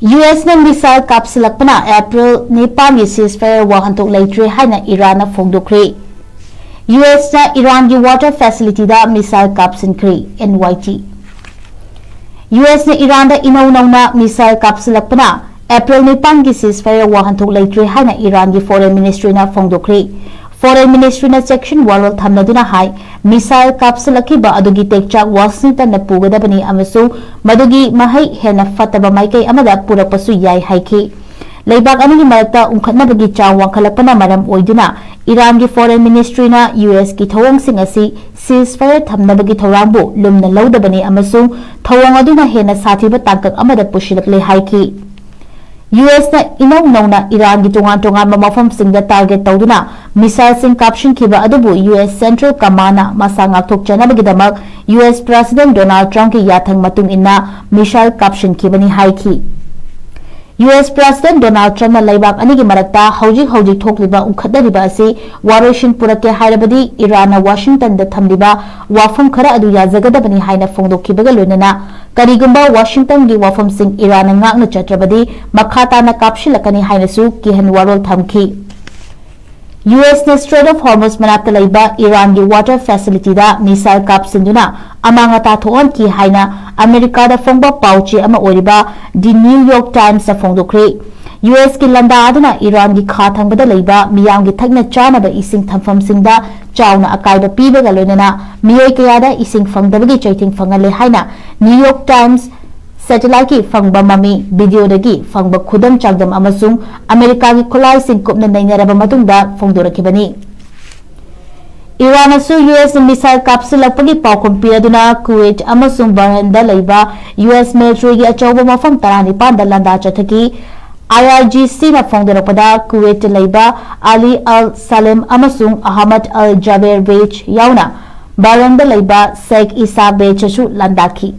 US na missile Kapsillakpana April Nepal ki Ceasefire Wahanthok Leitre Haina Iranna Fongdokhre. US na Iran ki water facility da missile Kapsillakpana NYT. US na Iran da inaw na missile Kapsillakpana April Nepal ki Ceasefire Wahanthok Leitre Haina Iran ki Foreign Ministry na Fongdokhre. Foreign Ministry na section warol thamnaduna hai missile Kapsillakiba adugi tekchak Washington na pugadabani amasu madugi mahai hena fataba maikai amada purapasu yai haiki leibak anigi marakta ungkhatnabagi chaw wangkhalakpana maram oiduna Iran ki Foreign Ministry na US ki thawang sing asi ceasefire thamnabagi thawrangbu lumna laudabani amasu thawang aduna hena sathiba tangkak amada pushilakle haiki US na inaw na Iran ki tungan mafam singda target tawduna missile sing caption kiba adubu US Central Command masa ngakthok chanabagidamak US President Donald Trump ki yathang matung inna missile caption kibani haiki US President Donald Trump na laibak anigi marakta hojik thokliba ungkhatariba asi waroshin purake hairabadi Iran na Washington da thamliba wafam khara adu yazagadabani haina fongdokhibaga loinana karigumba Washington gi wafam sing Iran na ngakna chatrabadi makhata na kapshilakani hainasu kihan warol thamki US na Strait of Hormuz manakta laiba Iran gi water facility da missile kapsinduna amanga ta thoon ki haina America da fongba pauchi ama oriba The New York Times sa fongdokhre US ki landa aduna Iran gi kha thangbada laiba miyam gi thakna chana ba ising thamfam singda chawna akaiba pibaga loinana miyoi kayada ising fangdabagi chaiting fangale haina New York Times satellite ki fangba mami video dagi fangba khudam chagdam amasung America ki khulai sing kupna nainaraba matungda fongdorakibani Iran asu US missile Kapsillakpagi paukum piaduna Kuwait amasung Bahrain da laiba US military gi achawba mafam 19 da landa chathaki IRGC na fongdorakpada Kuwait laiba Ali Al Salem amasung Ahmad Al Jaber Bech yauna Bahrain da laiba Sheikh Isa Bech chu landaki